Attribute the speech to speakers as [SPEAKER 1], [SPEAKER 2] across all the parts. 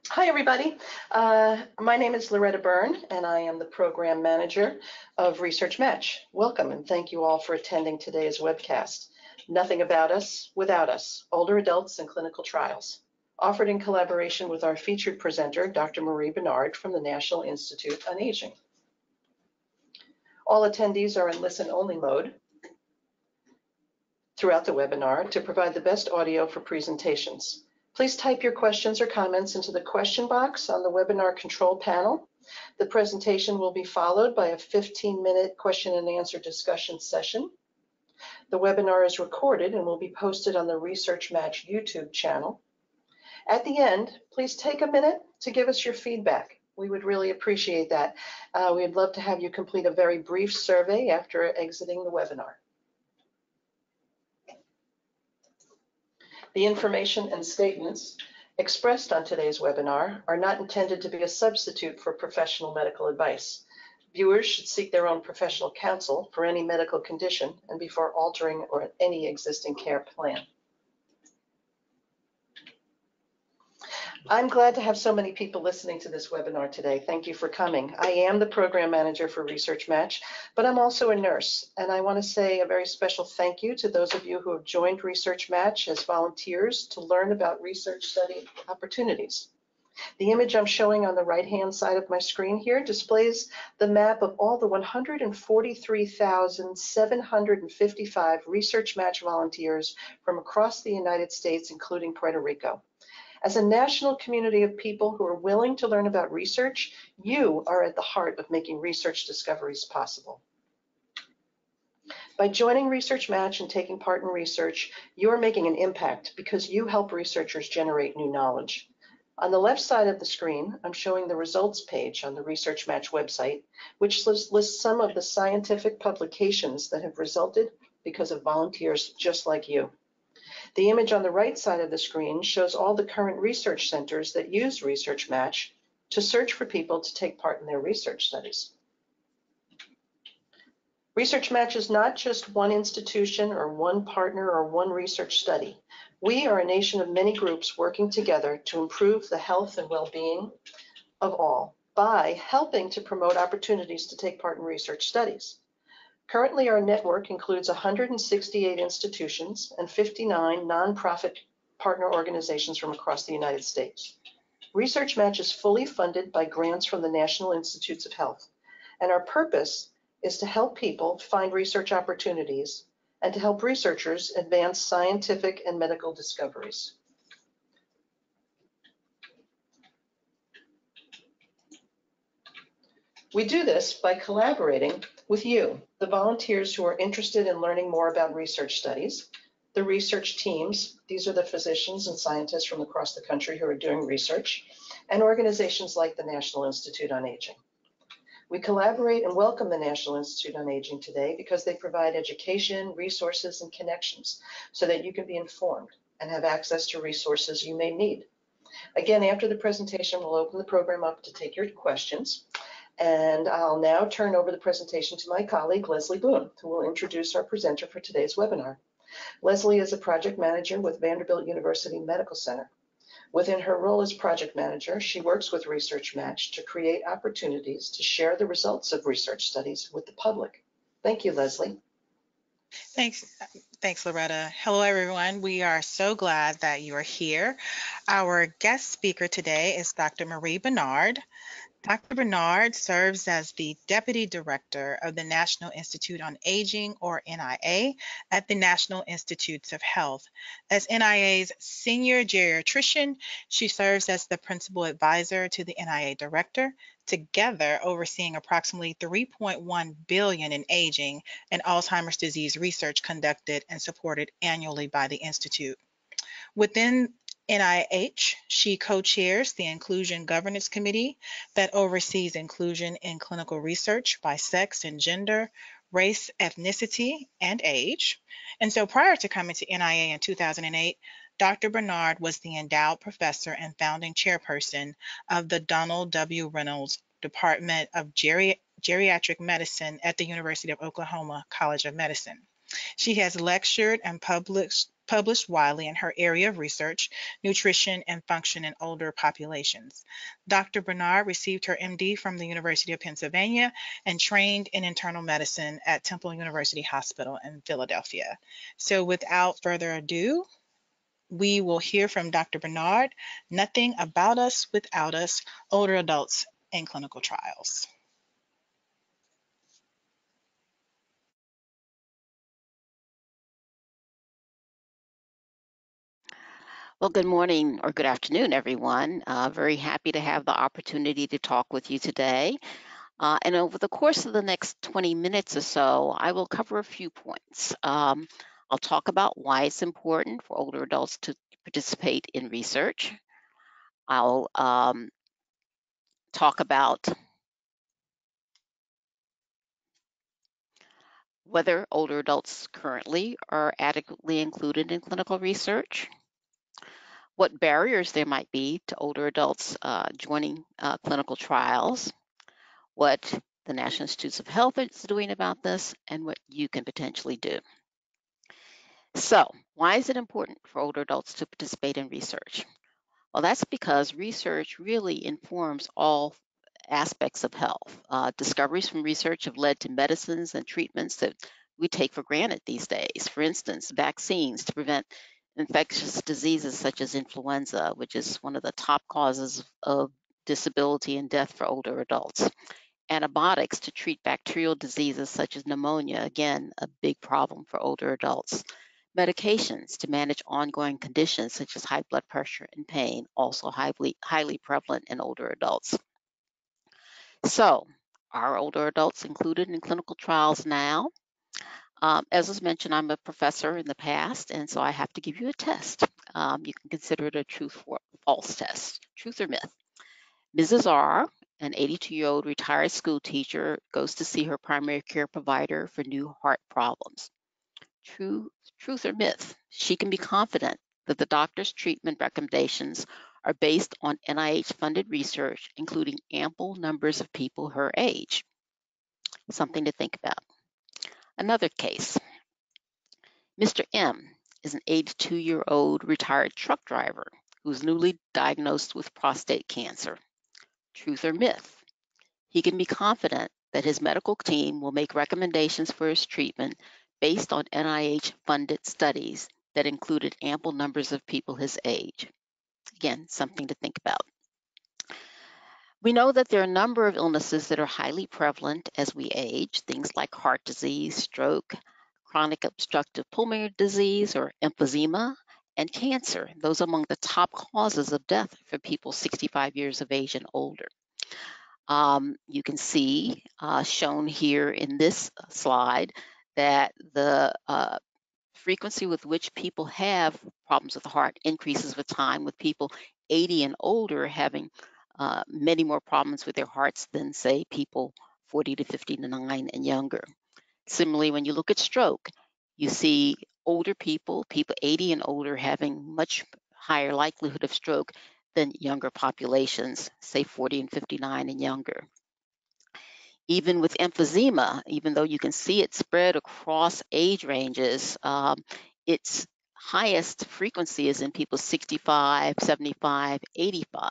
[SPEAKER 1] Hi, everybody. My name is Loretta Byrne, and I am the Program Manager of ResearchMatch. Welcome, and thank you all for attending today's webcast. Nothing About Us Without Us, Older Adults and Clinical Trials, offered in collaboration with our featured presenter, Dr. Marie Bernard from the National Institute on Aging. All attendees are in listen-only mode throughout the webinar to provide the best audio for presentations. Please type your questions or comments into the question box on the webinar control panel. The presentation will be followed by a 15-minute question and answer discussion session. The webinar is recorded and will be posted on the ResearchMatch YouTube channel. At the end, please take a minute to give us your feedback. We would really appreciate that. We'd love to have you complete a very brief survey after exiting the webinar. The information and statements expressed on today's webinar are not intended to be a substitute for professional medical advice. Viewers should seek their own professional counsel for any medical condition and before altering or any existing care plan. I'm glad to have so many people listening to this webinar today. Thank you for coming. I am the Program Manager for ResearchMatch, but I'm also a nurse, and I want to say a very special thank you to those of you who have joined ResearchMatch as volunteers to learn about research study opportunities. The image I'm showing on the right-hand side of my screen here displays the map of all the 143,755 ResearchMatch volunteers from across the United States, including Puerto Rico. As a national community of people who are willing to learn about research, you are at the heart of making research discoveries possible. By joining ResearchMatch and taking part in research, you are making an impact because you help researchers generate new knowledge. On the left side of the screen, I'm showing the results page on the ResearchMatch website, which lists some of the scientific publications that have resulted because of volunteers just like you. The image on the right side of the screen shows all the current research centers that use ResearchMatch to search for people to take part in their research studies. ResearchMatch is not just one institution or one partner or one research study. We are a nation of many groups working together to improve the health and well-being of all by helping to promote opportunities to take part in research studies. Currently, our network includes 168 institutions and 59 nonprofit partner organizations from across the United States. ResearchMatch is fully funded by grants from the National Institutes of Health, and our purpose is to help people find research opportunities and to help researchers advance scientific and medical discoveries. We do this by collaborating with you, the volunteers who are interested in learning more about research studies, the research teams, these are the physicians and scientists from across the country who are doing research, and organizations like the National Institute on Aging. We collaborate and welcome the National Institute on Aging today because they provide education, resources, and connections so that you can be informed and have access to resources you may need. Again, after the presentation, we'll open the program up to take your questions. And I'll now turn over the presentation to my colleague, Leslie Boone, who will introduce our presenter for today's webinar. Leslie is a project manager with Vanderbilt University Medical Center. Within her role as project manager, she works with ResearchMatch to create opportunities to share the results of research studies with the public. Thank you, Leslie.
[SPEAKER 2] Thanks, Loretta. Hello, everyone. We are so glad that you are here. Our guest speaker today is Dr. Marie Bernard. Dr. Bernard serves as the Deputy Director of the National Institute on Aging, or NIA, at the National Institutes of Health. As NIA's Senior Geriatrician, she serves as the Principal Advisor to the NIA Director, together overseeing approximately $3.1 billion in aging and Alzheimer's disease research conducted and supported annually by the Institute. Within NIH, she co-chairs the Inclusion Governance Committee that oversees inclusion in clinical research by sex and gender, race, ethnicity, and age. And so prior to coming to NIA in 2008, Dr. Bernard was the endowed professor and founding chairperson of the Donald W. Reynolds Department of Geriatric Medicine at the University of Oklahoma College of Medicine. She has lectured and published published widely in her area of research, nutrition and function in older populations. Dr. Bernard received her MD from the University of Pennsylvania and trained in internal medicine at Temple University Hospital in Philadelphia. So without further ado, we will hear from Dr. Bernard, Nothing About Us Without Us, Older Adults in Clinical Trials.
[SPEAKER 3] Well, good morning or good afternoon, everyone. Very happy to have the opportunity to talk with you today. And over the course of the next 20 minutes or so, I will cover a few points. I'll talk about why it's important for older adults to participate in research. I'll talk about whether older adults currently are adequately included in clinical research, what barriers there might be to older adults joining clinical trials, what the National Institutes of Health is doing about this, and what you can potentially do. So, why is it important for older adults to participate in research? Well, that's because research really informs all aspects of health. Discoveries from research have led to medicines and treatments that we take for granted these days. For instance, vaccines to prevent infectious diseases such as influenza, which is one of the top causes of disability and death for older adults. Antibiotics to treat bacterial diseases such as pneumonia, again, a big problem for older adults. Medications to manage ongoing conditions such as high blood pressure and pain, also highly prevalent in older adults. So, are older adults included in clinical trials now? As was mentioned, I'm a professor in the past, and so I have to give you a test. You can consider it a truth or false test, truth or myth. Mrs. R, an 82-year-old retired school teacher, goes to see her primary care provider for new heart problems. Truth or myth? She can be confident that the doctor's treatment recommendations are based on NIH-funded research, including ample numbers of people her age. Something to think about. Another case. Mr. M is an 82-year-old retired truck driver who's newly diagnosed with prostate cancer. Truth or myth? He can be confident that his medical team will make recommendations for his treatment based on NIH-funded studies that included ample numbers of people his age. Again, something to think about. We know that there are a number of illnesses that are highly prevalent as we age, things like heart disease, stroke, chronic obstructive pulmonary disease or emphysema, and cancer. Those are among the top causes of death for people 65 years of age and older. You can see shown here in this slide that the frequency with which people have problems with the heart increases with time, with people 80 and older having many more problems with their hearts than, say, people 40 to 59 and younger. Similarly, when you look at stroke, you see older people 80 and older, having much higher likelihood of stroke than younger populations, say 40 and 59 and younger. Even with emphysema, even though you can see it spread across age ranges, its highest frequency is in people 65, 75, 85.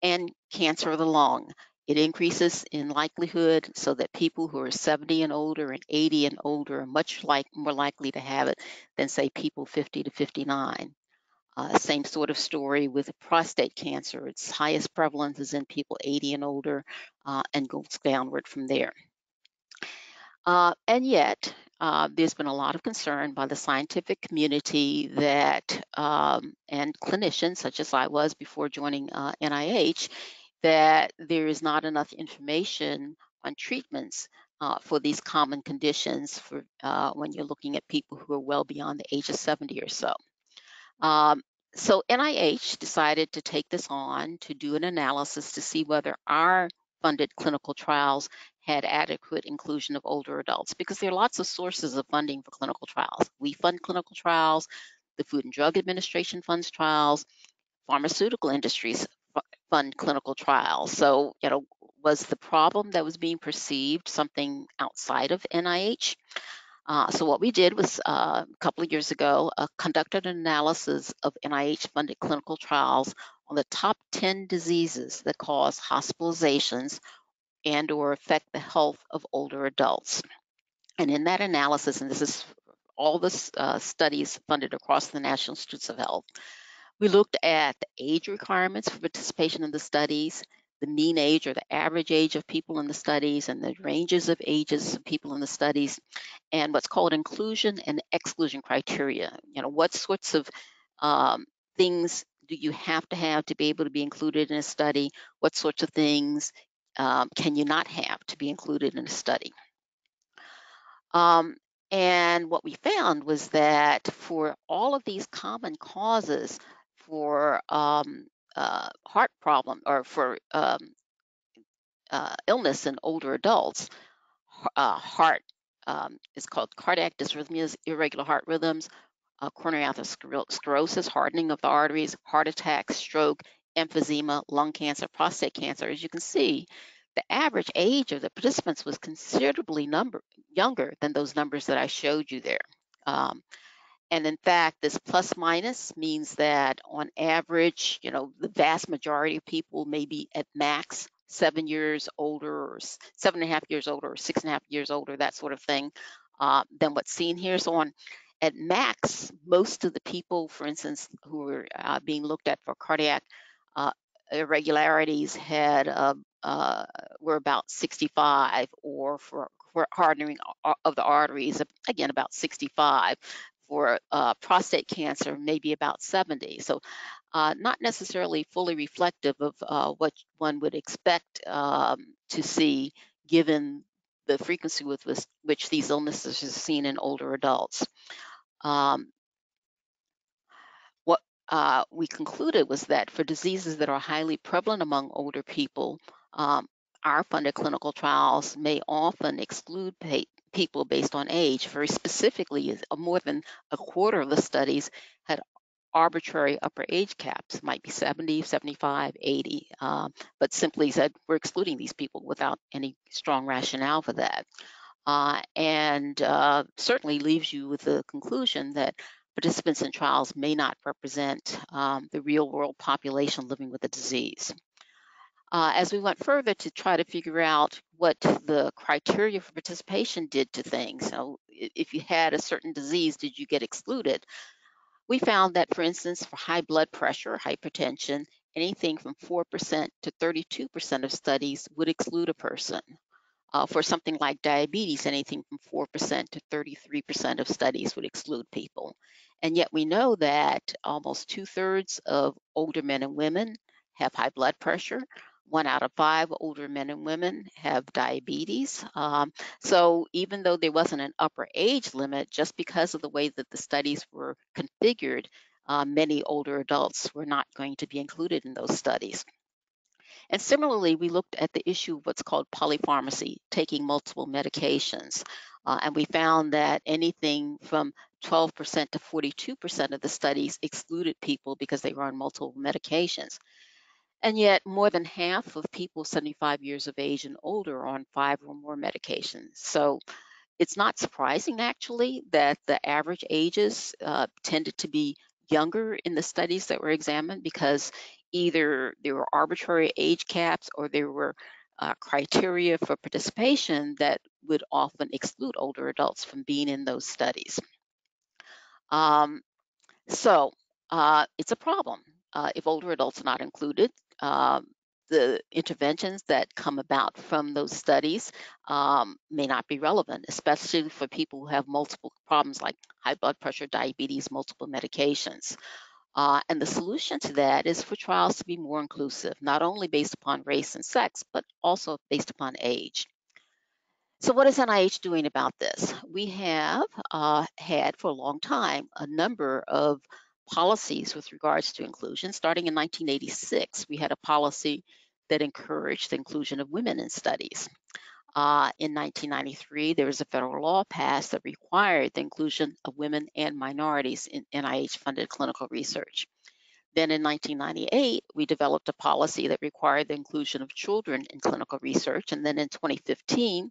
[SPEAKER 3] And cancer of the lung. It increases in likelihood so that people who are 70 and older and 80 and older are much more likely to have it than, say, people 50 to 59. Same sort of story with prostate cancer. Its highest prevalence is in people 80 and older and goes downward from there. And yet, there's been a lot of concern by the scientific community that, and clinicians, such as I was before joining NIH, that there is not enough information on treatments for these common conditions for when you're looking at people who are well beyond the age of 70 or so. So NIH decided to take this on to do an analysis to see whether our funded clinical trials had adequate inclusion of older adults, because there are lots of sources of funding for clinical trials. We fund clinical trials, the Food and Drug Administration funds trials, pharmaceutical industries fund clinical trials. So, was the problem that was being perceived something outside of NIH? So what we did was a couple of years ago, conducted an analysis of NIH-funded clinical trials on the top 10 diseases that cause hospitalizations and or affect the health of older adults. And in that analysis, and this is all the studies funded across the National Institutes of Health, we looked at the age requirements for participation in the studies, the mean age or the average age of people in the studies, and the ranges of ages of people in the studies, and what's called inclusion and exclusion criteria. You know, what sorts of things do you have to be able to be included in a study? What sorts of things can you not have to be included in a study? And what we found was that for all of these common causes for heart problem or for illness in older adults, heart is called cardiac dysrhythmias, irregular heart rhythms, coronary atherosclerosis, hardening of the arteries, heart attack, stroke, emphysema, lung cancer, prostate cancer. As you can see, the average age of the participants was considerably younger than those numbers that I showed you there. And in fact, this plus minus means that on average, you know, the vast majority of people may be at max 7 years older or 7.5 years older or 6.5 years older, that sort of thing, than what's seen here. So at max, most of the people, for instance, who were being looked at for cardiac irregularities were about 65, or for hardening of the arteries, again, about 65. For prostate cancer, maybe about 70. So not necessarily fully reflective of what one would expect to see given the frequency with which these illnesses are seen in older adults. What we concluded was that for diseases that are highly prevalent among older people, our funded clinical trials may often exclude people based on age. Very specifically, more than a quarter of the studies had arbitrary upper age caps, might be 70, 75, 80, but simply said we're excluding these people without any strong rationale for that. And certainly leaves you with the conclusion that participants in trials may not represent the real world population living with the disease. As we went further to try to figure out what the criteria for participation did to things, so if you had a certain disease, did you get excluded? We found that, for instance, for high blood pressure, hypertension, anything from 4% to 32% of studies would exclude a person. For something like diabetes, anything from 4% to 33% of studies would exclude people. And yet we know that almost 2/3 of older men and women have high blood pressure. 1 out of 5 older men and women have diabetes. So even though there wasn't an upper age limit, just because of the way that the studies were configured, many older adults were not going to be included in those studies. And similarly, we looked at the issue of what's called polypharmacy, taking multiple medications. And we found that anything from 12% to 42% of the studies excluded people because they were on multiple medications. And yet more than half of people 75 years of age and older are on 5 or more medications. So it's not surprising, actually, that the average ages tended to be younger in the studies that were examined, because either there were arbitrary age caps or there were criteria for participation that would often exclude older adults from being in those studies. So it's a problem if older adults are not included. The interventions that come about from those studies may not be relevant, especially for people who have multiple problems like high blood pressure, diabetes, multiple medications. And the solution to that is for trials to be more inclusive, not only based upon race and sex, but also based upon age. So what is NIH doing about this? We have had for a long time a number of policies with regards to inclusion. Starting in 1986, we had a policy that encouraged the inclusion of women in studies. In 1993, there was a federal law passed that required the inclusion of women and minorities in NIH-funded clinical research. Then in 1998, we developed a policy that required the inclusion of children in clinical research. And then in 2015,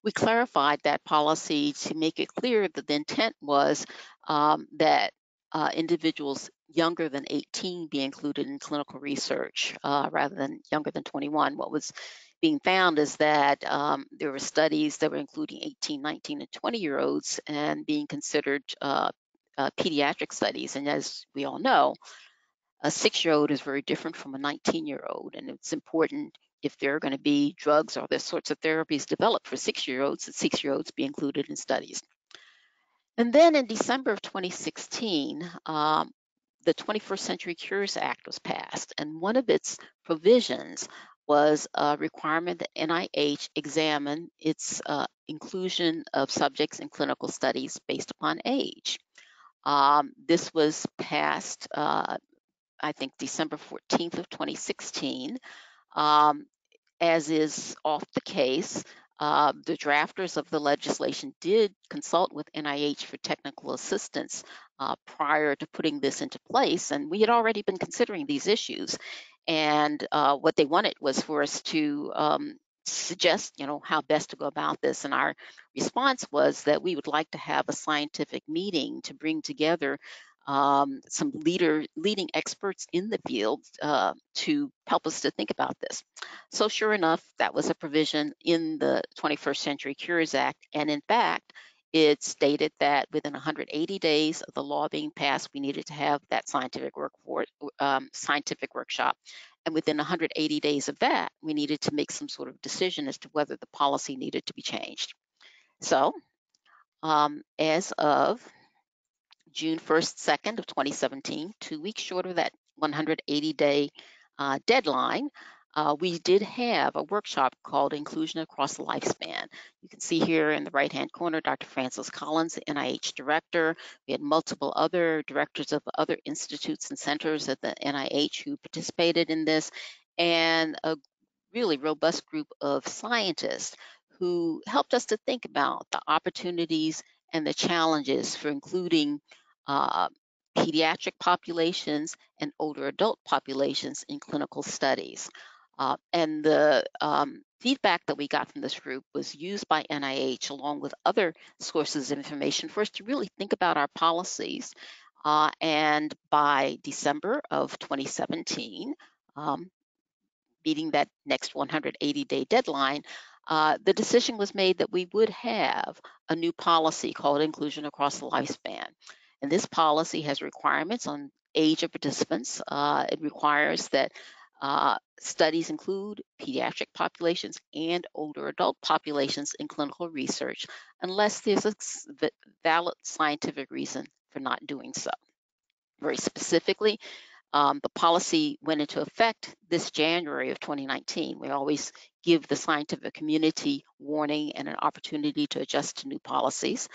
[SPEAKER 3] We clarified that policy to make it clear that the intent was that individuals younger than 18 be included in clinical research rather than younger than 21. What was being found is that there were studies that were including 18, 19, and 20-year-olds and being considered pediatric studies. And as we all know, a 6-year-old is very different from a 19-year-old, and it's important if there are going to be drugs or this sorts of therapies developed for 6-year-olds, that 6-year-olds be included in studies. And then in December of 2016, the 21st Century Cures Act was passed, and one of its provisions was a requirement that NIH examine its inclusion of subjects in clinical studies based upon age. This was passed I think December 14th of 2016. As is oft the case, the drafters of the legislation did consult with NIH for technical assistance prior to putting this into place, and we had already been considering these issues. And what they wanted was for us to suggest, how best to go about this. And our response was that we would like to have a scientific meeting to bring together some leading experts in the field to help us to think about this. So sure enough, that was a provision in the 21st Century Cures Act. And in fact, it stated that within 180 days of the law being passed, we needed to have that scientific workshop. And within 180 days of that, we needed to make some sort of decision as to whether the policy needed to be changed. So as of June 1st, 2nd of 2017, 2 weeks short of that 180-day deadline, we did have a workshop called Inclusion Across the Lifespan. You can see here in the right-hand corner, Dr. Francis Collins, the NIH director. We had multiple other directors of other institutes and centers at the NIH who participated in this, and a really robust group of scientists who helped us to think about the opportunities and the challenges for including pediatric populations and older adult populations in clinical studies. And the feedback that we got from this group was used by NIH along with other sources of information for us to really think about our policies. And by December of 2017, meeting that next 180-day deadline, the decision was made that we would have a new policy called Inclusion Across the Lifespan. And this policy has requirements on age of participants. It requires that studies include pediatric populations and older adult populations in clinical research, unless there's a valid scientific reason for not doing so. Very specifically, the policy went into effect this January of 2019. We always give the scientific community warning and an opportunity to adjust to new policies.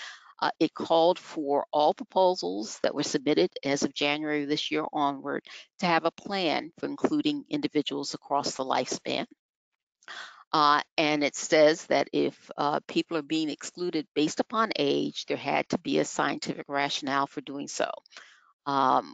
[SPEAKER 3] It called for all proposals that were submitted as of January this year onward to have a plan for including individuals across the lifespan. And it says that if people are being excluded based upon age, there had to be a scientific rationale for doing so.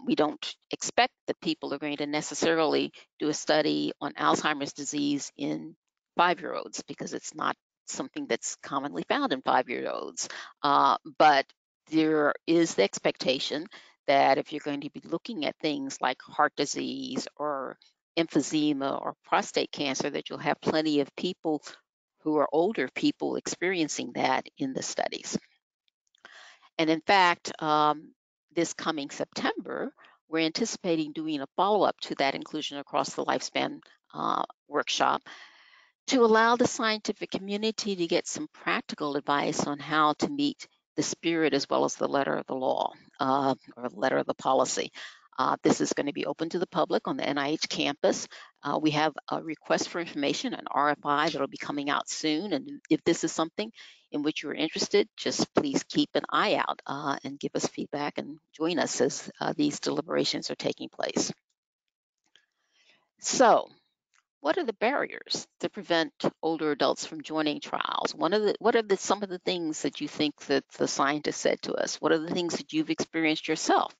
[SPEAKER 3] We don't expect that people are going to necessarily do a study on Alzheimer's disease in 5-year-olds because it's not something that's commonly found in 5-year-olds. But there is the expectation that if you're going to be looking at things like heart disease or emphysema or prostate cancer, that you'll have plenty of people who are older people experiencing that in the studies. And in fact, this coming September, we're anticipating doing a follow-up to that Inclusion Across the Lifespan workshop to allow the scientific community to get some practical advice on how to meet the spirit as well as the letter of the law or the letter of the policy. This is going to be open to the public on the NIH campus. We have a request for information, an RFI that will be coming out soon. And if this is something in which you're interested, just please keep an eye out and give us feedback and join us as these deliberations are taking place. So, what are the barriers that prevent older adults from joining trials? What are some of the things that you think that the scientists said to us? What are the things that you've experienced yourself?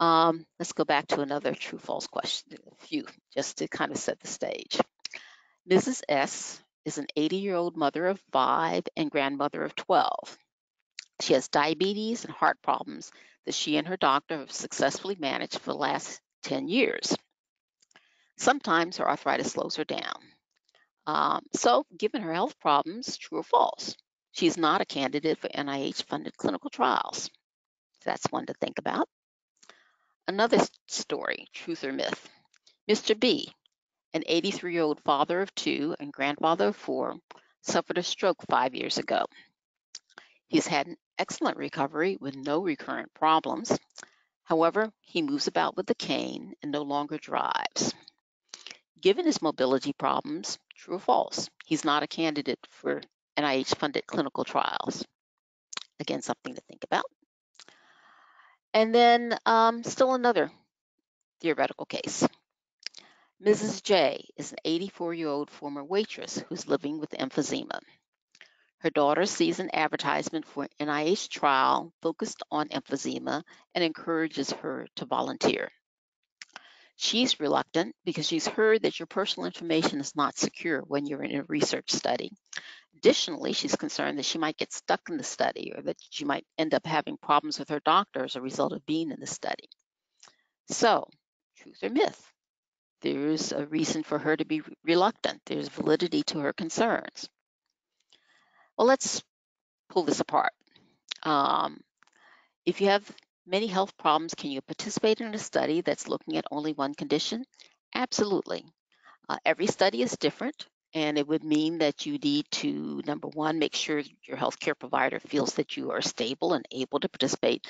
[SPEAKER 3] Let's go back to another true-false question, a few, just to kind of set the stage. Mrs. S is an 80-year-old mother of 5 and grandmother of 12. She has diabetes and heart problems that she and her doctor have successfully managed for the last 10 years. Sometimes her arthritis slows her down. So, given her health problems, true or false? She's not a candidate for NIH-funded clinical trials. That's one to think about. Another story, truth or myth. Mr. B, an 83-year-old father of 2 and grandfather of 4, suffered a stroke 5 years ago. He's had an excellent recovery with no recurrent problems. However, he moves about with a cane and no longer drives. Given his mobility problems, true or false, he's not a candidate for NIH-funded clinical trials. Again, something to think about. And then still another theoretical case. Mrs. J is an 84-year-old former waitress who's living with emphysema. Her daughter sees an advertisement for an NIH trial focused on emphysema and encourages her to volunteer. She's reluctant because she's heard that your personal information is not secure when you're in a research study. Additionally, she's concerned that she might get stuck in the study or that she might end up having problems with her doctor as a result of being in the study. So, truth or myth? There's a reason for her to be reluctant. There's validity to her concerns. Well, let's pull this apart. If you have many health problems, can you participate in a study that's looking at only one condition? Absolutely. Every study is different, and it would mean that you need to, number one, make sure your healthcare provider feels that you are stable and able to participate.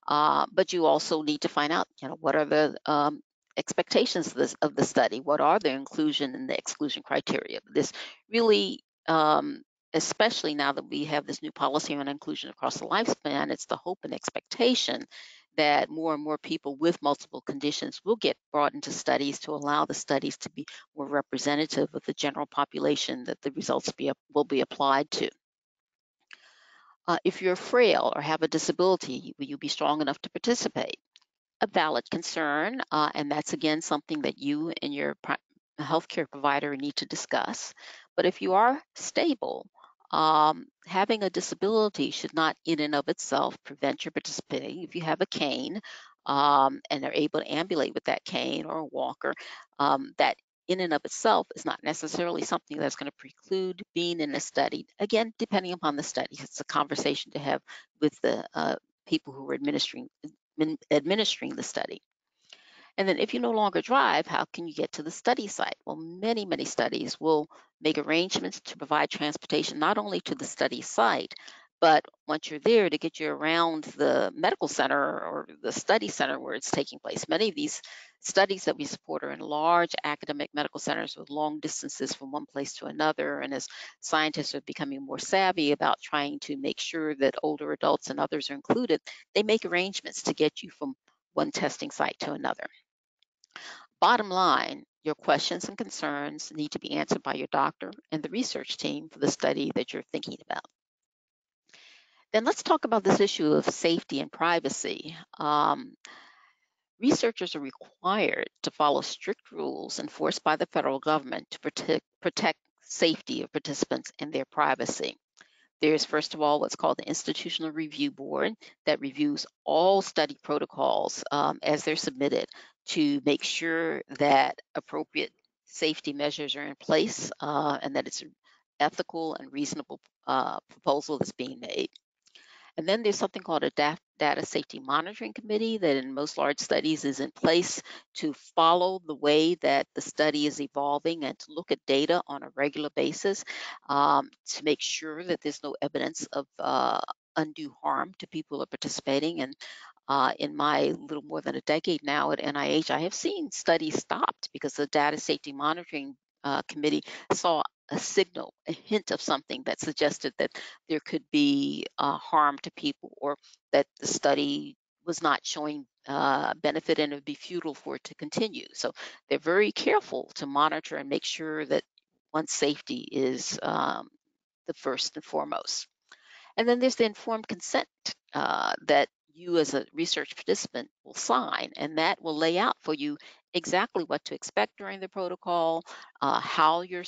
[SPEAKER 3] But you also need to find out, what are the expectations of the study? What are the inclusion and the exclusion criteria? This really, especially now that we have this new policy on inclusion across the lifespan, it's the hope and expectation that more and more people with multiple conditions will get brought into studies to allow the studies to be more representative of the general population that the results will be applied to. If you're frail or have a disability, will you be strong enough to participate? A valid concern, and that's again something that you and your healthcare provider need to discuss. But if you are stable, having a disability should not in and of itself prevent your participating. If you have a cane and are able to ambulate with that cane or a walker, that in and of itself is not necessarily something that's going to preclude being in a study. Again, depending upon the study, it's a conversation to have with the people who are administering the study. And then if you no longer drive, how can you get to the study site? Well, many, many studies will make arrangements to provide transportation not only to the study site, but once you're there to get you around the medical center or the study center where it's taking place. Many of these studies that we support are in large academic medical centers with long distances from one place to another. And as scientists are becoming more savvy about trying to make sure that older adults and others are included, they make arrangements to get you from one testing site to another. Bottom line, your questions and concerns need to be answered by your doctor and the research team for the study that you're thinking about. Then let's talk about this issue of safety and privacy. Researchers are required to follow strict rules enforced by the federal government to protect safety of participants and their privacy. There's, first of all, what's called the Institutional Review Board that reviews all study protocols as they're submitted to make sure that appropriate safety measures are in place and that it's an ethical and reasonable proposal that's being made. And then there's something called a Data Safety Monitoring Committee that in most large studies is in place to follow the way that the study is evolving and to look at data on a regular basis to make sure that there's no evidence of undue harm to people who are participating. And in my little more than a decade now at NIH, I have seen studies stopped because the Data Safety Monitoring Committee saw a signal, a hint of something that suggested that there could be harm to people or that the study was not showing benefit and it would be futile for it to continue. So they're very careful to monitor and make sure that one's safety is the first and foremost. And then there's the informed consent that you as a research participant will sign, and that will lay out for you exactly what to expect during the protocol, how your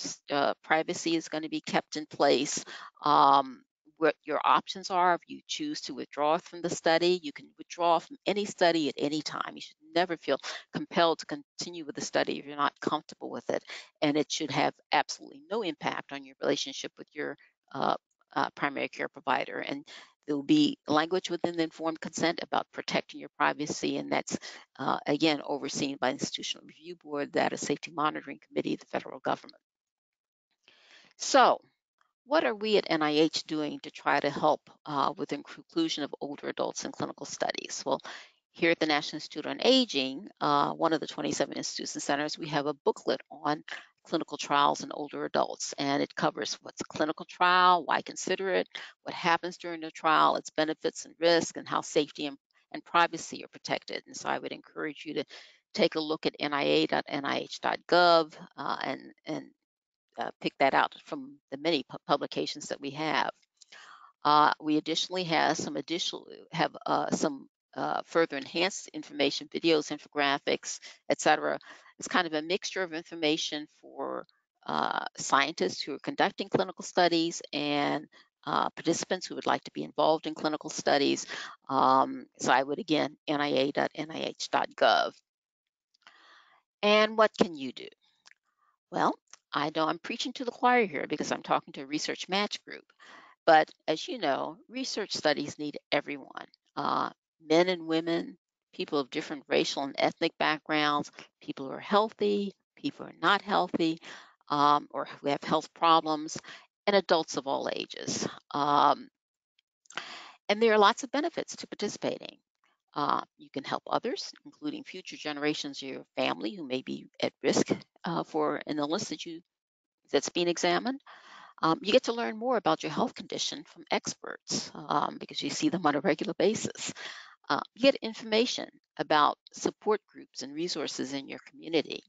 [SPEAKER 3] privacy is going to be kept in place, what your options are. If you choose to withdraw from the study, you can withdraw from any study at any time. You should never feel compelled to continue with the study if you're not comfortable with it. And it should have absolutely no impact on your relationship with your primary care provider. And there will be language within the informed consent about protecting your privacy, and that's again overseen by the Institutional Review Board, Data Safety Monitoring Committee, the federal government. So, what are we at NIH doing to try to help with the inclusion of older adults in clinical studies? Well, here at the National Institute on Aging, one of the 27 institutes and centers, we have a booklet on clinical trials in older adults, and it covers what's a clinical trial, why consider it, what happens during the trial, its benefits and risks, and how safety and privacy are protected. And so I would encourage you to take a look at nia.nih.gov and pick that out from the many publications that we have. We additionally have some further enhanced information, videos, infographics, etc. It's kind of a mixture of information for scientists who are conducting clinical studies and participants who would like to be involved in clinical studies. So I would, again, nia.nih.gov. And what can you do? Well, I know I'm preaching to the choir here because I'm talking to a ResearchMatch group. But as you know, research studies need everyone, men and women, people of different racial and ethnic backgrounds, people who are healthy, people who are not healthy, or who have health problems, and adults of all ages. And there are lots of benefits to participating. You can help others, including future generations of your family who may be at risk for an illness that's being examined. You get to learn more about your health condition from experts because you see them on a regular basis. You get information about support groups and resources in your community,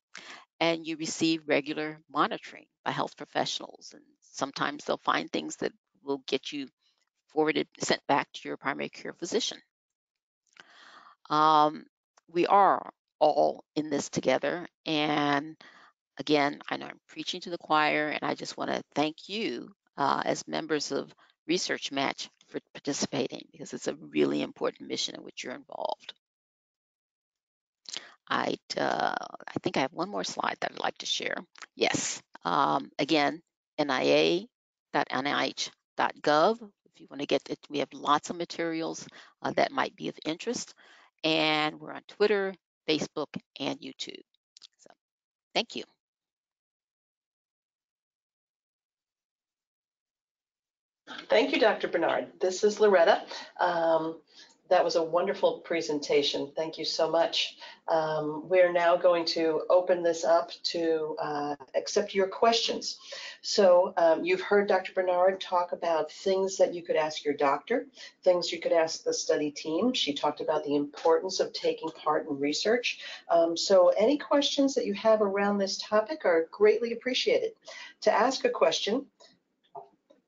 [SPEAKER 3] and you receive regular monitoring by health professionals. And sometimes they'll find things that will get you sent back to your primary care physician. We are all in this together, and again, I know I'm preaching to the choir, and I just want to thank you as members of ResearchMatch for participating because it's a really important mission in which you're involved. I think I have one more slide that I'd like to share. Yes, again, nia.nih.gov. If you want to get it, we have lots of materials that might be of interest, and we're on Twitter, Facebook, and YouTube. So, thank you.
[SPEAKER 1] Thank you, Dr. Bernard. This is Loretta. That was a wonderful presentation. Thank you so much. We're now going to open this up to accept your questions. So you've heard Dr. Bernard talk about things that you could ask your doctor, things you could ask the study team. She talked about the importance of taking part in research. So any questions that you have around this topic are greatly appreciated. To ask a question,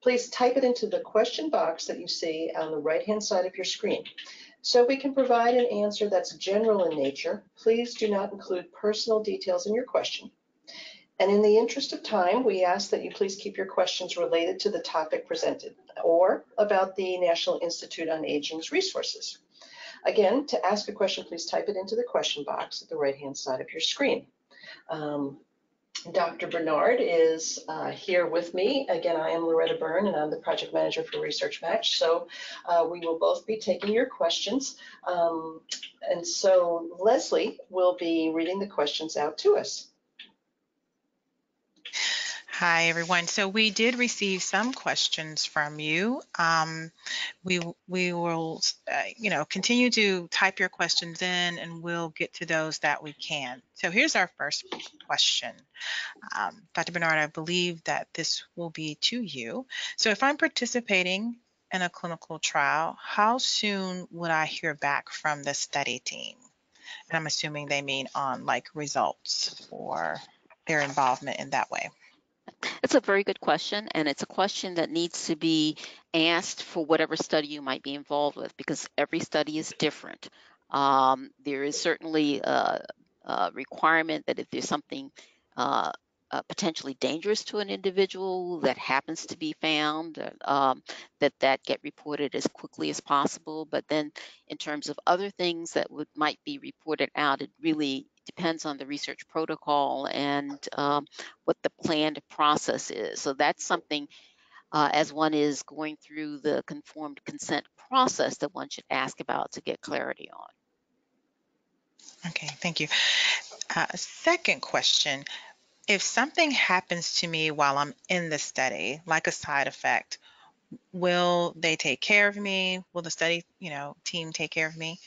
[SPEAKER 1] please type it into the question box that you see on the right-hand side of your screen. So we can provide an answer that's general in nature. Please do not include personal details in your question. And in the interest of time, we ask that you please keep your questions related to the topic presented or about the National Institute on Aging's resources. Again, to ask a question, please type it into the question box at the right-hand side of your screen. Dr. Bernard is here with me. Again, I am Loretta Byrne, and I'm the project manager for ResearchMatch. So we will both be taking your questions. And so Leslie will be reading the questions out to us.
[SPEAKER 2] Hi, everyone. So we did receive some questions from you. We will, continue to type your questions in, and we'll get to those that we can. So here's our first question. Dr. Bernard, I believe that this will be to you. So if I'm participating in a clinical trial, how soon would I hear back from the study team? And I'm assuming they mean on results or their involvement in that way.
[SPEAKER 3] It's a very good question, and it's a question that needs to be asked for whatever study you might be involved with because every study is different. There is certainly requirement that if there's something potentially dangerous to an individual that happens to be found, that get reported as quickly as possible. But then in terms of other things that might be reported out, it really depends on the research protocol and what the planned process is. So that's something, as one is going through the conformed consent process, that one should ask about to get clarity on.
[SPEAKER 2] Okay, thank you. Second question. If something happens to me while I'm in the study, like a side effect, will they take care of me? Will the study, team take care of me?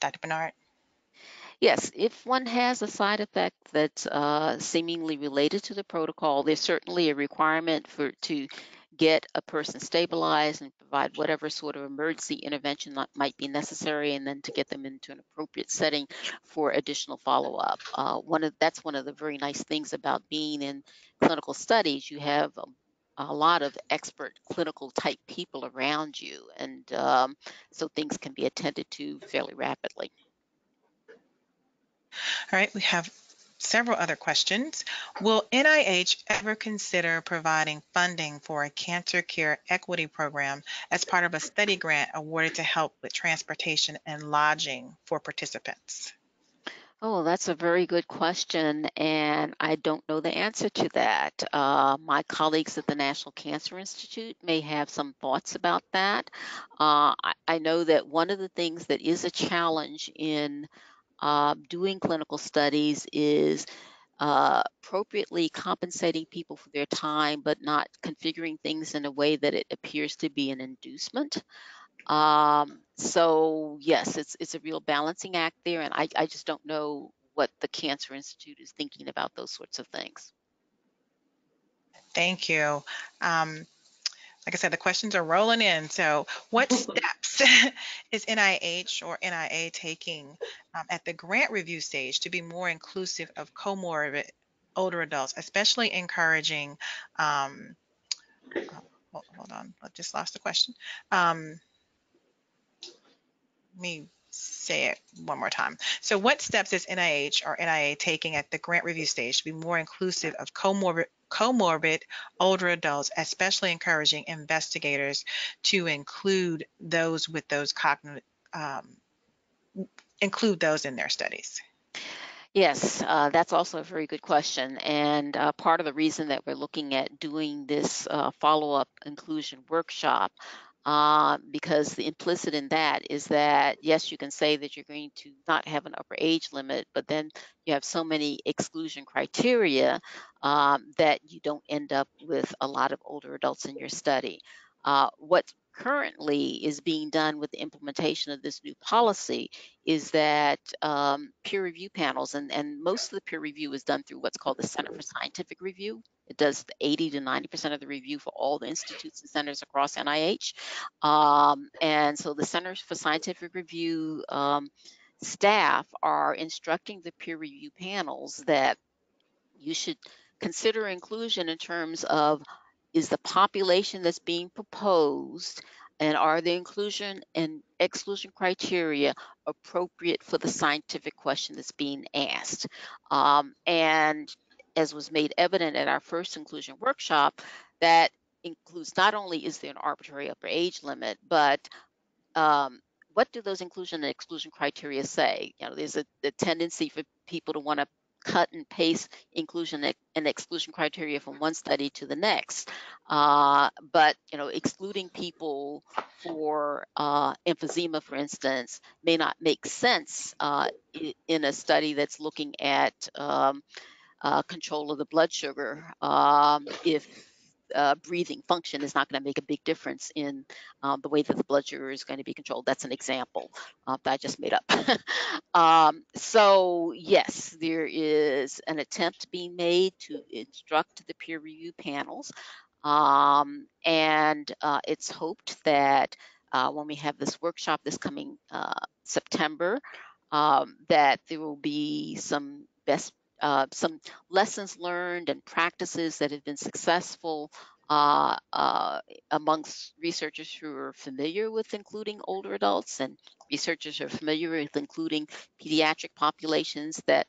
[SPEAKER 2] Dr. Bernard?
[SPEAKER 3] Yes, if one has a side effect that's seemingly related to the protocol, there's certainly a requirement to get a person stabilized and provide whatever sort of emergency intervention that might be necessary, and then to get them into an appropriate setting for additional follow-up. That's one of the very nice things about being in clinical studies. You have a lot of expert clinical type people around you, and so things can be attended to fairly rapidly.
[SPEAKER 2] All right, we have several other questions. Will NIH ever consider providing funding for a cancer care equity program as part of a study grant awarded to help with transportation and lodging for participants?
[SPEAKER 3] Oh, that's a very good question, and I don't know the answer to that. My colleagues at the National Cancer Institute may have some thoughts about that. I know that one of the things that is a challenge in doing clinical studies is appropriately compensating people for their time, but not configuring things in a way that it appears to be an inducement. So yes, it's a real balancing act there, and I just don't know what the Cancer Institute is thinking about those sorts of things.
[SPEAKER 2] Thank you. Like I said, the questions are rolling in. So what steps is NIH or NIA taking at the grant review stage to be more inclusive of comorbid older adults, especially encouraging, hold on, I just lost the question. Let me say it one more time. So what steps is NIH or NIA taking at the grant review stage to be more inclusive of comorbid older adults, especially encouraging investigators to include those with those cognitive, include those in their studies?
[SPEAKER 3] Yes, that's also a very good question. And part of the reason that we're looking at doing this follow-up inclusion workshop, because the implicit in that is that, yes, you can say that you're going to not have an upper age limit, but then you have so many exclusion criteria that you don't end up with a lot of older adults in your study. What currently is being done with the implementation of this new policy is that peer review panels, and most of the peer review is done through what's called the Center for Scientific Review. It does 80 to 90% of the review for all the institutes and centers across NIH. And so the Centers for Scientific Review staff are instructing the peer review panels that you should consider inclusion in terms of, is the population that's being proposed and are the inclusion and exclusion criteria appropriate for the scientific question that's being asked? And as was made evident at our first inclusion workshop, that includes not only is there an arbitrary upper age limit, but what do those inclusion and exclusion criteria say? There's a tendency for people to want to cut and paste inclusion and exclusion criteria from one study to the next. But excluding people for emphysema, for instance, may not make sense in a study that's looking at control of the blood sugar if breathing function is not going to make a big difference in the way that the blood sugar is going to be controlled. That's an example that I just made up. So yes, there is an attempt being made to instruct the peer review panels. And it's hoped that when we have this workshop this coming September, that there will be some lessons learned and practices that have been successful amongst researchers who are familiar with including older adults and researchers who are familiar with including pediatric populations that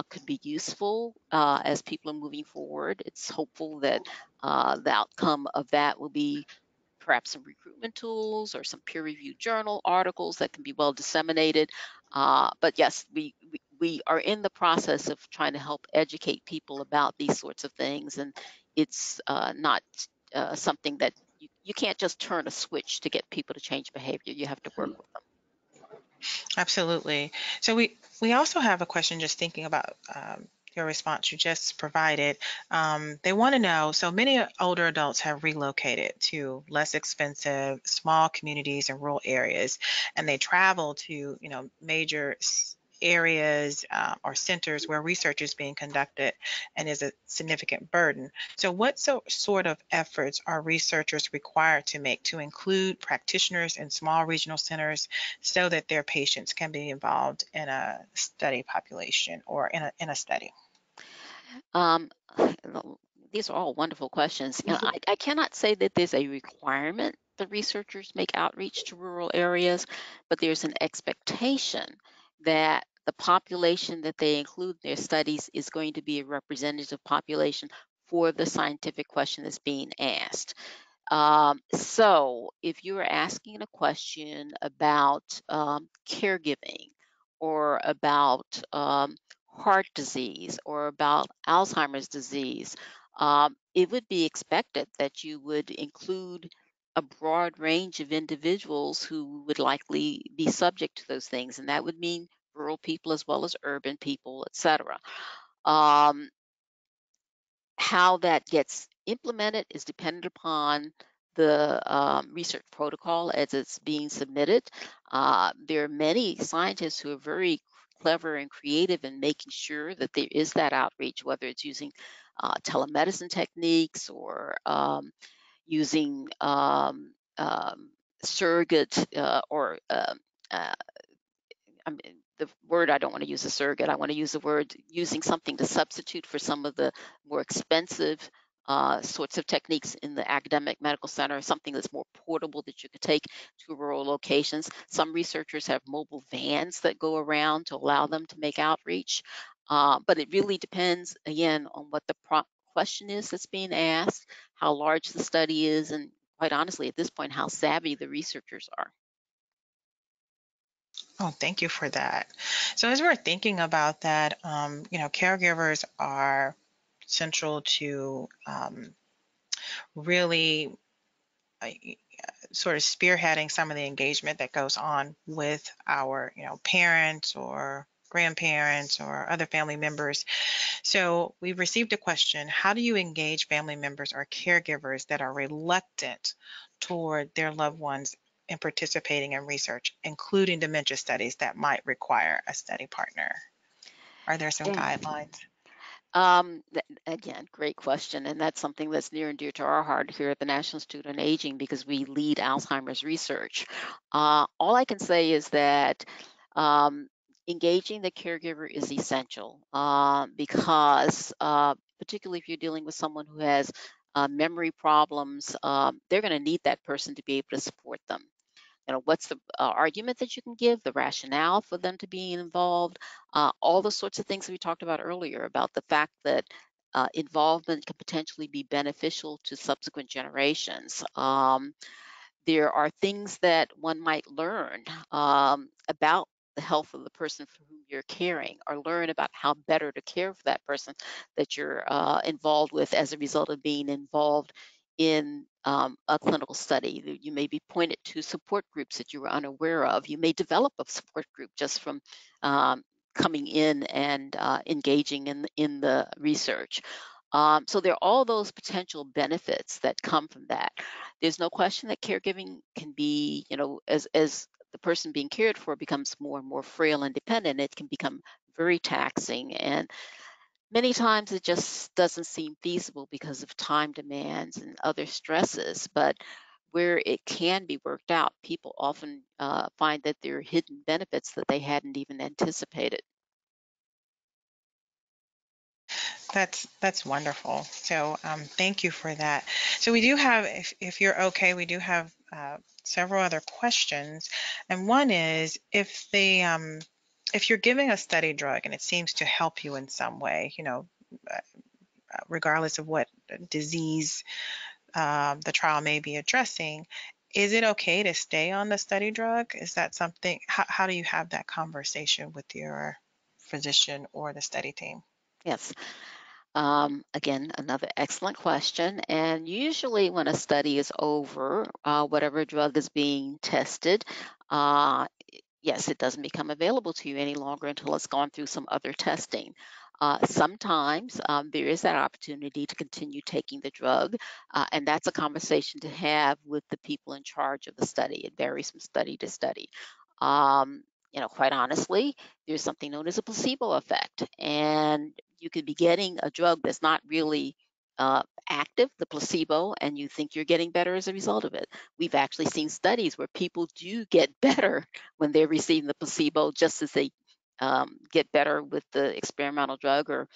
[SPEAKER 3] could be useful as people are moving forward. It's hopeful that the outcome of that will be perhaps some recruitment tools or some peer-reviewed journal articles that can be well disseminated. But yes, we are in the process of trying to help educate people about these sorts of things, and it's not something that you can't just turn a switch to get people to change behavior. You have to work with them.
[SPEAKER 2] Absolutely. So we also have a question just thinking about your response you just provided. They want to know, so many older adults have relocated to less expensive, small communities and rural areas, and they travel to, major areas or centers where research is being conducted and is a significant burden. So what sort of efforts are researchers required to make to include practitioners in small regional centers so that their patients can be involved in a study population or in a study?
[SPEAKER 3] Um, these are all wonderful questions. I cannot say that there's a requirement that researchers make outreach to rural areas, but there's an expectation that the population that they include in their studies is going to be a representative population for the scientific question that's being asked. So if you are asking a question about caregiving or about heart disease or about Alzheimer's disease, it would be expected that you would include a broad range of individuals who would likely be subject to those things, and that would mean rural people as well as urban people, etc. Um, how that gets implemented is dependent upon the research protocol as it's being submitted. There are many scientists who are very clever and creative in making sure that there is that outreach, whether it's using telemedicine techniques or using surrogate or I mean, the word I don't want to use is surrogate. I want to use the word using something to substitute for some of the more expensive sorts of techniques in the academic medical center, something that's more portable that you could take to rural locations. Some researchers have mobile vans that go around to allow them to make outreach. But it really depends, again, on what the question is that's being asked, how large the study is, and quite honestly, at this point, how savvy the researchers are.
[SPEAKER 2] Oh, thank you for that. So as we're thinking about that, caregivers are central to really sort of spearheading some of the engagement that goes on with our, parents or grandparents or other family members. So we've received a question: how do you engage family members or caregivers that are reluctant toward their loved ones in participating in research, including dementia studies that might require a study partner? Are there some
[SPEAKER 3] Yeah.
[SPEAKER 2] guidelines?
[SPEAKER 3] Again, great question. And that's something that's near and dear to our heart here at the National Institute on Aging because we lead Alzheimer's research. All I can say is that um, engaging the caregiver is essential because, particularly if you're dealing with someone who has memory problems, they're going to need that person to be able to support them. What's the argument that you can give, the rationale for them to be involved, all the sorts of things that we talked about earlier about the fact that involvement can potentially be beneficial to subsequent generations. There are things that one might learn about the health of the person for whom you're caring, or learn about how better to care for that person that you're involved with as a result of being involved in a clinical study. You may be pointed to support groups that you were unaware of. You may develop a support group just from coming in and engaging in the research. So there are all those potential benefits that come from that. There's no question that caregiving can be, as the person being cared for becomes more and more frail and dependent, it can become very taxing. And many times it just doesn't seem feasible because of time demands and other stresses. But where it can be worked out, people often find that there are hidden benefits that they hadn't even anticipated.
[SPEAKER 2] That's wonderful. So thank you for that. So we do have, if you're okay, we do have several other questions, and one is if you're giving a study drug and it seems to help you in some way, uh, regardless of what disease the trial may be addressing, is it okay to stay on the study drug? Is that something? How do you have that conversation with your physician or the study team?
[SPEAKER 3] Yes. Again, another excellent question. And usually, when a study is over, whatever drug is being tested, uh, yes, it doesn't become available to you any longer until it's gone through some other testing. Sometimes there is that opportunity to continue taking the drug, and that's a conversation to have with the people in charge of the study. It varies from study to study. Um, quite honestly, there's something known as a placebo effect, and you could be getting a drug that's not really active, the placebo, and you think you're getting better as a result of it. We've actually seen studies where people do get better when they're receiving the placebo, just as they get better with the experimental drug, or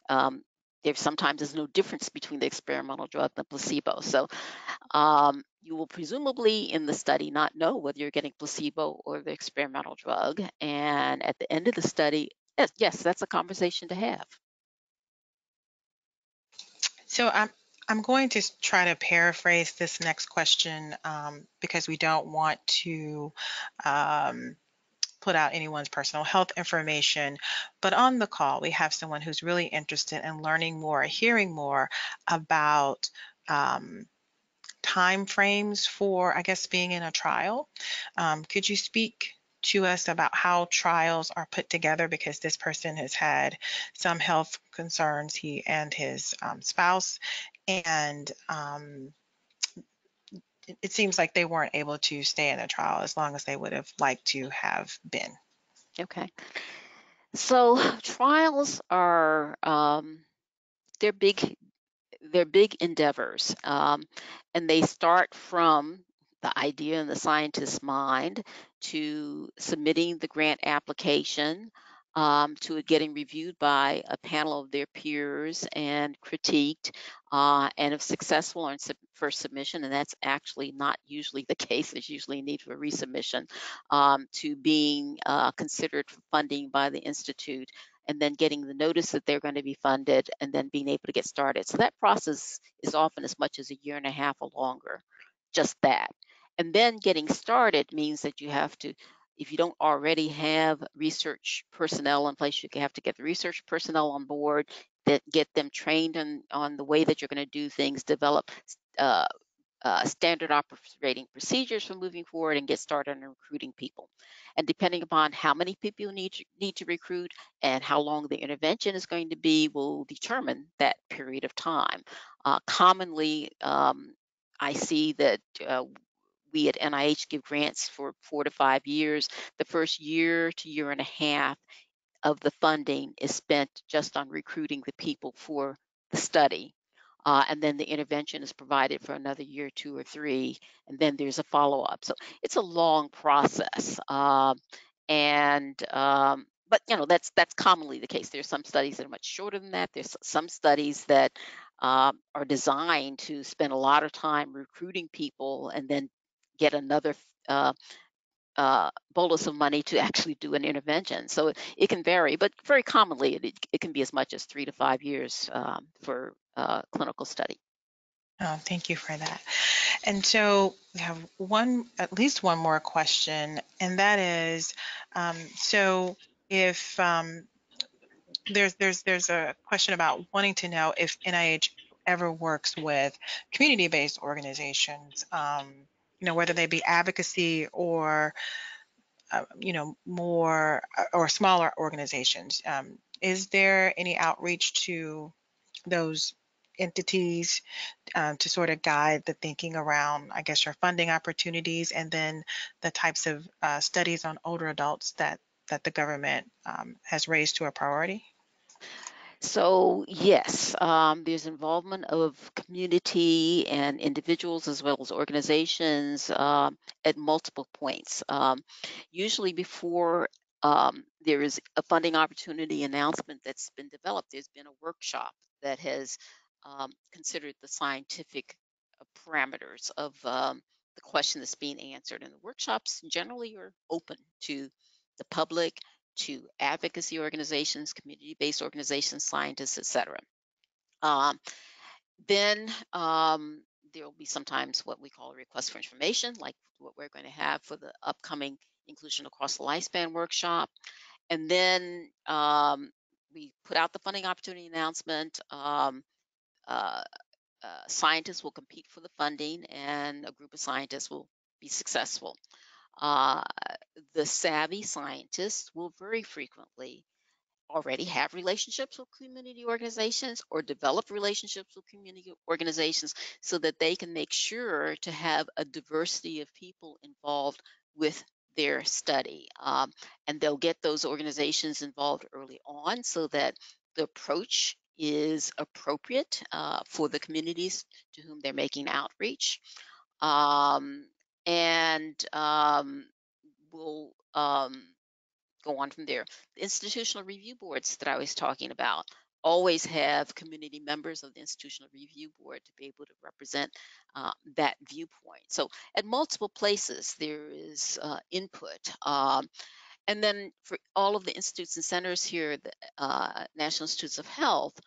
[SPEAKER 3] um, there sometimes is no difference between the experimental drug and the placebo. So you will presumably in the study not know whether you're getting placebo or the experimental drug. And at the end of the study, yes, that's a conversation to have.
[SPEAKER 2] So I'm going to try to paraphrase this next question because we don't want to um, put out anyone's personal health information. But on the call, we have someone who's really interested in learning more, hearing more about time frames for, I guess, being in a trial. Could you speak to us about how trials are put together? Because this person has had some health concerns, he and his spouse, and it seems like they weren't able to stay in a trial as long as they would have liked to have been.
[SPEAKER 3] Okay. So trials are they're big they're big endeavors, and they start from the idea in the scientist's mind to submitting the grant application, to it getting reviewed by a panel of their peers and critiqued, and if successful on first submission, and that's actually not usually the case, there's usually a need for resubmission, to being considered for funding by the institute, and then getting the notice that they're going to be funded, and then being able to get started. So that process is often as much as a year and a half or longer, just that. And then getting started means that you have to, if you don't already have research personnel in place, you have to get the research personnel on board, that get them trained on the way that you're going to do things, develop uh, standard operating procedures for moving forward, and get started on recruiting people. And depending upon how many people you need to recruit and how long the intervention is going to be will determine that period of time. Commonly, I see that we at NIH give grants for 4 to 5 years. The first year to year and a half of the funding is spent just on recruiting the people for the study. And then the intervention is provided for another year, 2 or 3, and then there's a follow up. So it's a long process. But that's commonly the case. There's some studies that are much shorter than that. There's some studies that are designed to spend a lot of time recruiting people and then get another uh, bolus of money to actually do an intervention. So it can vary, but very commonly it can be as much as 3 to 5 years for clinical study.
[SPEAKER 2] Oh, thank you for that. And so we have at least one more question, and that is, so if there's a question about wanting to know if NIH ever works with community-based organizations, whether they be advocacy or more or smaller organizations. Is there any outreach to those entities to sort of guide the thinking around, I guess, your funding opportunities and then the types of studies on older adults that the government has raised to a priority?
[SPEAKER 3] So yes, there's involvement of community and individuals as well as organizations at multiple points. Usually before there is a funding opportunity announcement that's been developed. There's been a workshop that has considered the scientific parameters of the question that's being answered. And the workshops generally are open to the public, to advocacy organizations, community-based organizations, scientists, etc. Um, then there will be sometimes what we call a request for information, like what we're going to have for the upcoming Inclusion Across the Lifespan workshop. And then we put out the funding opportunity announcement. Scientists will compete for the funding, and a group of scientists will be successful. Uh, the savvy scientists will very frequently already have relationships with community organizations or develop relationships with community organizations so that they can make sure to have a diversity of people involved with their study. And they'll get those organizations involved early on so that the approach is appropriate for the communities to whom they're making outreach. And we'll go on from there. The institutional review boards that I was talking about always have community members of the institutional review board to be able to represent that viewpoint. So at multiple places there is input. And then for all of the institutes and centers here, the National Institutes of Health,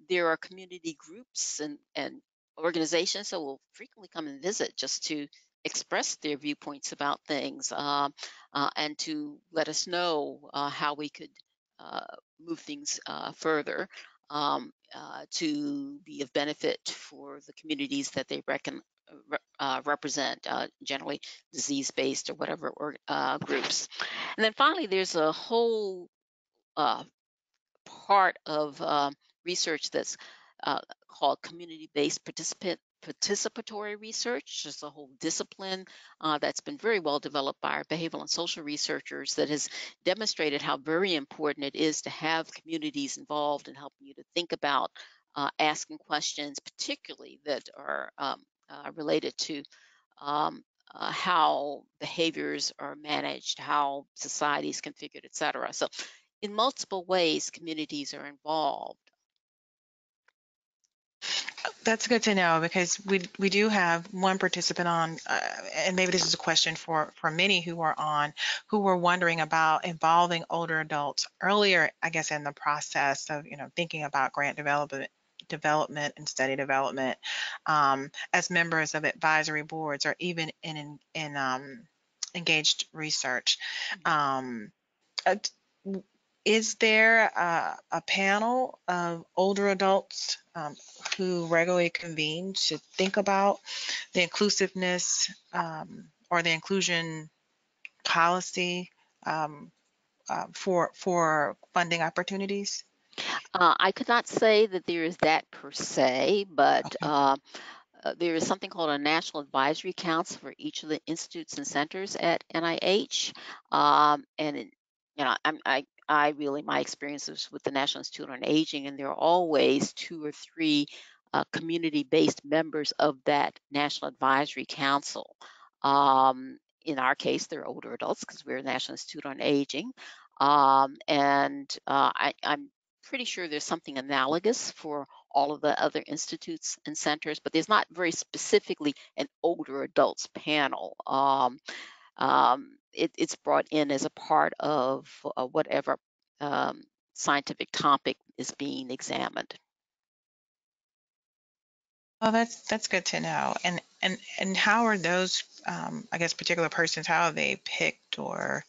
[SPEAKER 3] there are community groups and organizations that will frequently come and visit just to express their viewpoints about things and to let us know how we could move things further to be of benefit for the communities that they represent, generally disease-based or whatever groups. And then finally, there's a whole part of research that's called community-based participatory research. It's a whole discipline that's been very well developed by our behavioral and social researchers that has demonstrated how very important it is to have communities involved in helping you to think about asking questions, particularly that are related to how behaviors are managed, how society is configured, et cetera. So in multiple ways, communities are involved.
[SPEAKER 2] That's good to know, because we do have one participant on, and maybe this is a question for many who are on, who were wondering about involving older adults earlier, I guess, in the process of thinking about grant development and study development, as members of advisory boards or even in engaged research. Uh, Is there a panel of older adults who regularly convene to think about the inclusiveness or the inclusion policy for funding opportunities?
[SPEAKER 3] I could not say that there is that per se, but
[SPEAKER 2] Okay.
[SPEAKER 3] there is something called a National Advisory Council for each of the institutes and centers at NIH. I really, my experiences with the National Institute on Aging, and there are always 2 or 3 community-based members of that National Advisory Council. In our case, they're older adults because we're the National Institute on Aging. I'm pretty sure there's something analogous for all of the other institutes and centers, but there's not very specifically an older adults panel. It's brought in as a part of whatever scientific topic is being examined.
[SPEAKER 2] Well, that's good to know. And how are those, I guess, particular persons, how are they picked or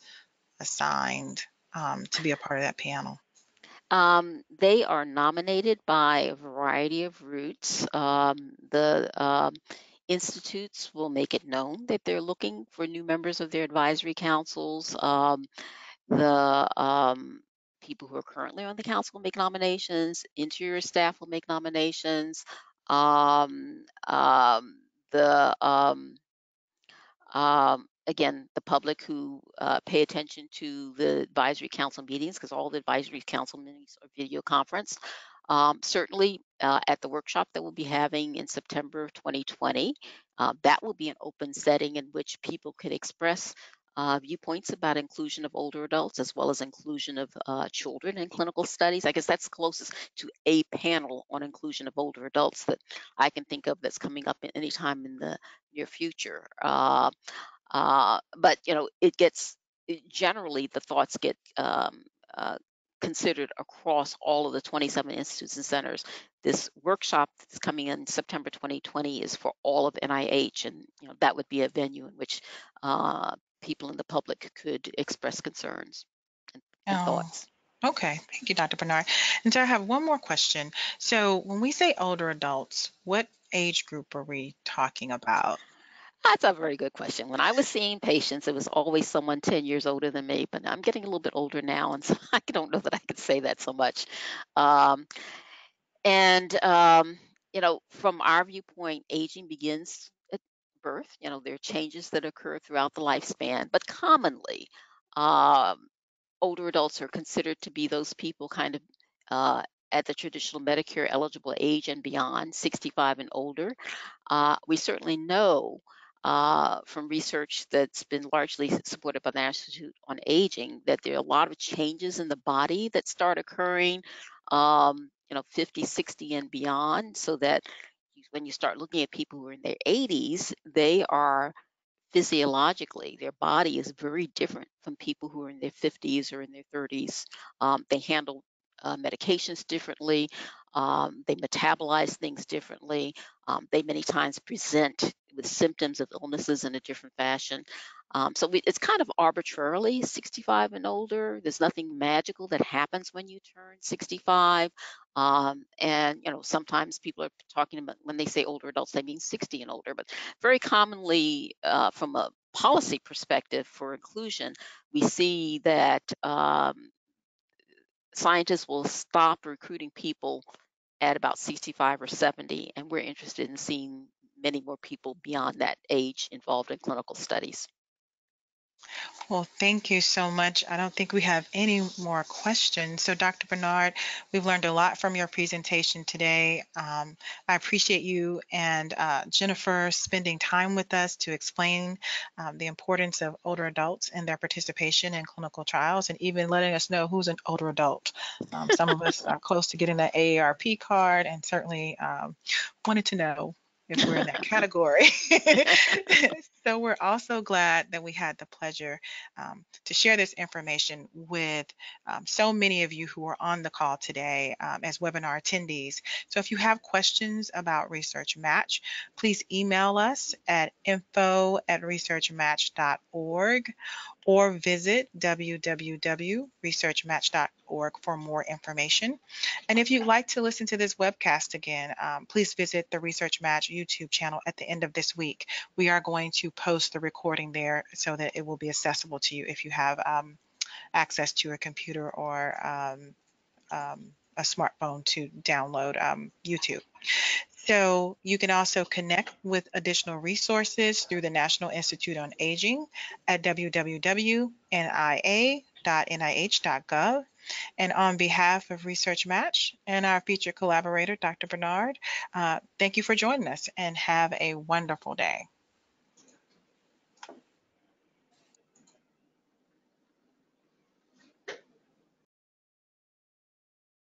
[SPEAKER 2] assigned to be a part of that panel?
[SPEAKER 3] They are nominated by a variety of routes. The institutes will make it known that they're looking for new members of their advisory councils. The people who are currently on the council will make nominations. Interior staff will make nominations. Um, um, the Again, the public who pay attention to the advisory council meetings, because all the advisory council meetings are video conference. Certainly at the workshop that we'll be having in September of 2020, that will be an open setting in which people could express viewpoints about inclusion of older adults as well as inclusion of children in clinical studies. I guess that's closest to a panel on inclusion of older adults that I can think of that's coming up at any time in the near future. But generally the thoughts get uh, considered across all of the 27 institutes and centers. This workshop that's coming in September 2020 is for all of NIH, and that would be a venue in which people in the public could express concerns and
[SPEAKER 2] Oh,
[SPEAKER 3] thoughts.
[SPEAKER 2] okay. Thank you, Dr. Bernard. And so I have one more question. So when we say older adults, what age group are we talking about?
[SPEAKER 3] That's a very good question. When I was seeing patients, it was always someone 10 years older than me, but I'm getting a little bit older now, and so I don't know that I could say that so much. Um, And, from our viewpoint, aging begins at birth. There are changes that occur throughout the lifespan, but commonly, um, older adults are considered to be those people kind of uh, at the traditional Medicare eligible age and beyond, 65 and older. We certainly know from research that's been largely supported by the National Institute on Aging that there are a lot of changes in the body that start occurring, 50, 60 and beyond, so that when you start looking at people who are in their 80s, they are physiologically, their body is very different from people who are in their 50s or in their 30s. They handle medications differently. They metabolize things differently. They many times present with symptoms of illnesses in a different fashion. It's kind of arbitrarily 65 and older. There's nothing magical that happens when you turn 65. And sometimes people are talking about, when they say older adults, they mean 60 and older. But very commonly, from a policy perspective for inclusion, we see that scientists will stop recruiting people at about 65 or 70, and we're interested in seeing many more people beyond that age involved in clinical studies.
[SPEAKER 2] Well, thank you so much. I don't think we have any more questions. So, Dr. Bernard, we've learned a lot from your presentation today. I appreciate you and Jennifer spending time with us to explain the importance of older adults and their participation in clinical trials, and even letting us know who's an older adult. Some of us are close to getting that AARP card, and certainly wanted to know if we're in that category. So we're also glad that we had the pleasure to share this information with so many of you who are on the call today as webinar attendees. So if you have questions about ResearchMatch, please email us at info@researchmatch.org or visit www.researchmatch.org for more information. And if you'd like to listen to this webcast again, please visit the ResearchMatch YouTube channel at the end of this week. We are going to post the recording there so that it will be accessible to you if you have access to a computer or a smartphone to download YouTube. So you can also connect with additional resources through the National Institute on Aging at www.nia.nih.gov. And on behalf of ResearchMatch and our featured collaborator, Dr. Bernard, thank you for joining us and have a wonderful day.